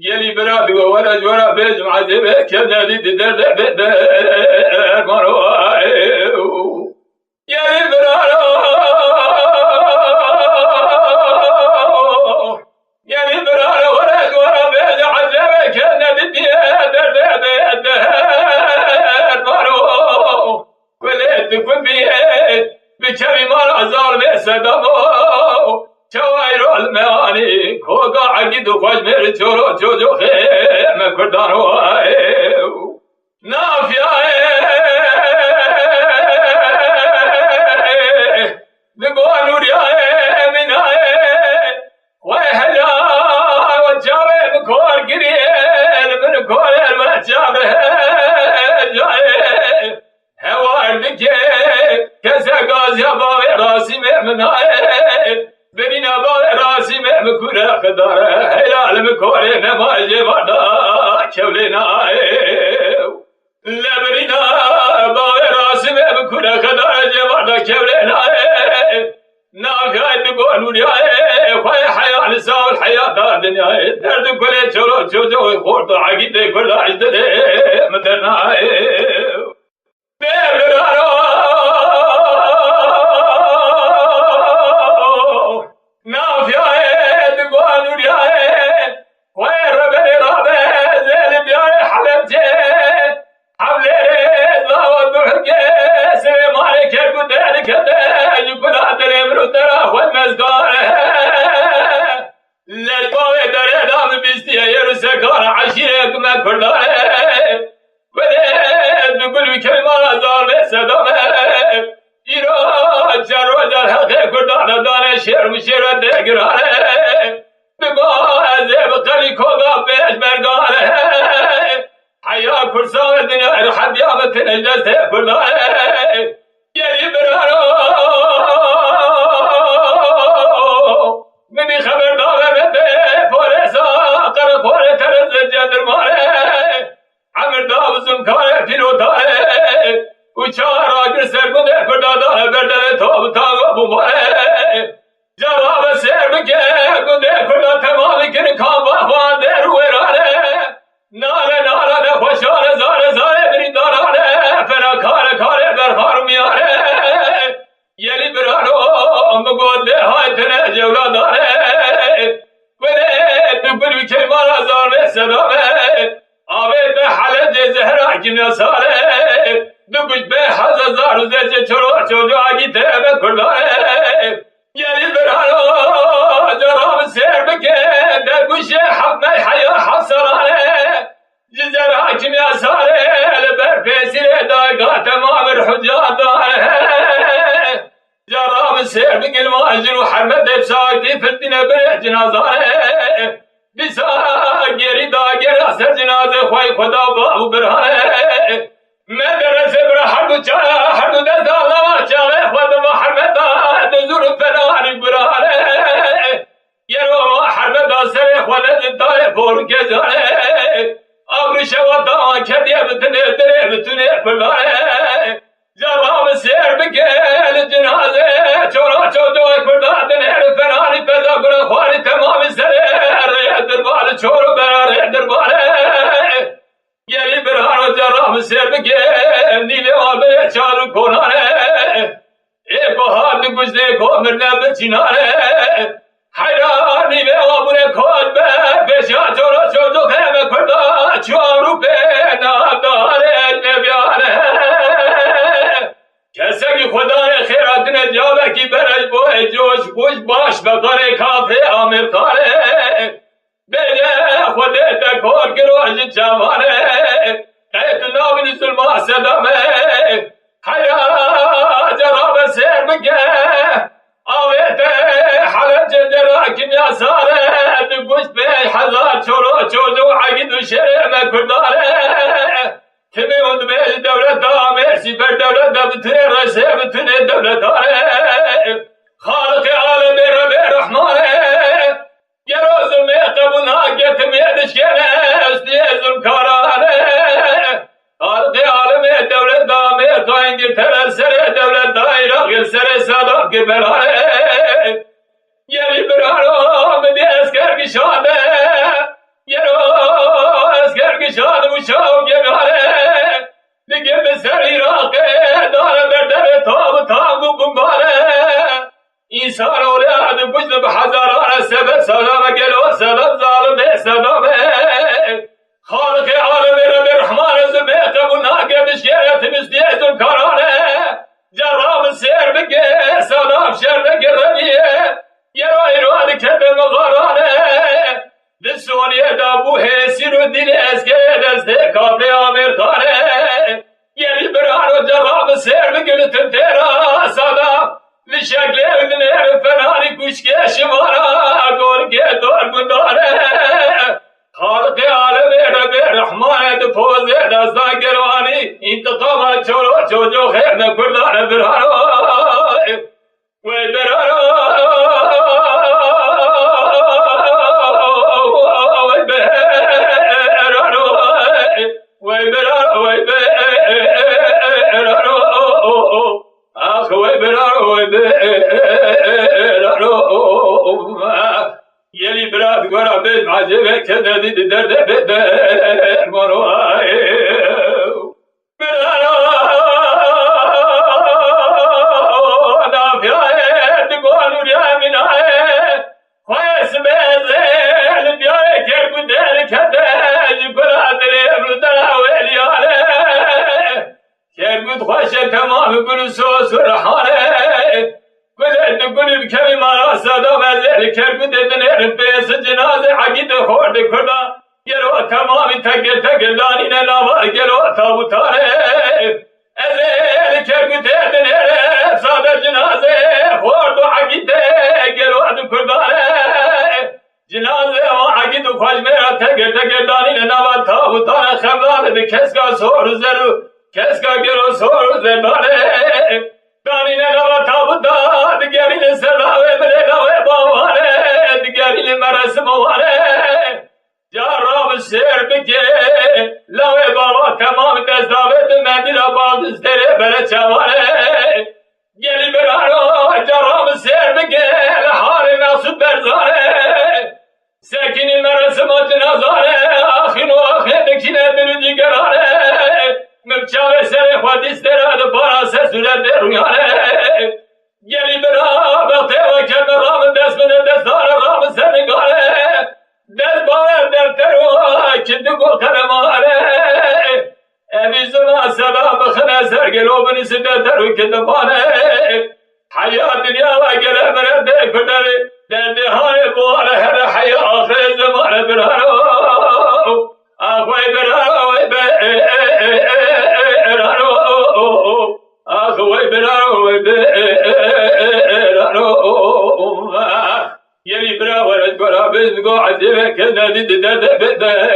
يلي براد ولا جورا بجمع دبك نادي درد مرو يلي براد يلي براد ولا جورا بجمع دبك نادي درد مرو ولد كن بيت بكري مر ازار بسدمو چوایرو المانی کوگا عقید خوش مر چورو چوجو خیم کردانو نافیای نگوانوریای منای وهلا وجابه بکور گریل من کورل وجابه جای هوار دکه کسی گازی باوی راسی منای برينا راسي مكورة خدارة هلال مكورة نماجي وادا كولينا لا برينا راسي مكورة خدارة جوادا كولينا ناقاي تقول نوريا خوي حياة نساء الحياة الدنيا درد كله چورو چوجو خورد عقيدة كل عجدة مترنا تبي ودبي دولة ميرسي بالدولة بتني رشة بتني دولة خالق عالم رب رحمن يا روز ميقبنا جت ميدش كناس ديزم كارانه خالق عالم دولة دامر إنجلترا سر دولة دايرة غير سر صدام كبرانه يلي برانو من اسكر قشانه يرو اسكر قشانه وشاو جماله لقم سر عراقه دار بردر تاب تاب بمباره إنسان أولاد بجد بحزاران سبب صدام قلو صدام ظالم صدام خالق عالم رب الرحمن زميت أبو ناقة بشيرة مزديز كرانه جرام السير بقى صدام شر قربيه يرى إراد كذب غرانه للسونية دابوه سير الدين أسكي دسته كابل أمريكانه يلي برانو جرام السير بقى تنتيرا صدام لشكل ابن فناني كشكي شمارا قول كي دور قنداره خالق عالم رب الرحمن دفوز دستان گروانی انتقام چولو خیر نکردار برانو وی برانو وی برانو وی برانو وی برانو آخ وی برانو وی برانو يلي براد قرا بيت معجبه كذا دي درد بدر مروي برانو انا في عيد تقولوا يا من عيد خويس بزل بيا كير بدر كذا براد ريم دراويل ياله كير بد خوش تمام كل سوس رحاله قلت تقول بكلمة راسة مازال كربت دنير بيس جنازة عقيد خورد كردا يرو تمام تقل داني ناوا يرو تابوتانه ازال كربت دنير صاد جنازة خورد عقيد يرو كردانه جنازة وعقيد خوش ميرا تقل داني ناوا تابوتانه خمدان بكسكا سور زرو كسكا يرو سور زرانه داني ناوا تابوتانه دیگری سراوه بلگاوه باواره دیگری مرسم واره جاراب شیر بکه لاوه باوا تمام دستاوه مندی را بالدز دره بره چواره گلی برانو جاراب شیر بکه لحال ناسود برزاره سکنی مرسم جنازاره آخین و آخین دکینه دلو دیگرانه مبچاوه سر خودیست دره دو پاراسه سوله در رویانه گلی برا بخته و کم رام دست من دستار رام سرنگاره دست باید در ترو کندو گل کرماره امی زمان صدا بخنه سرگلو بنی سده ترو کندمانه حیات دنیا و گله مرده کدر در دهان بوار هر حیا آخر زمان برارو آخوی برارو برارو آخوی برارو يلي برا ورد برا بزقو عزيبه كذا دي درد بده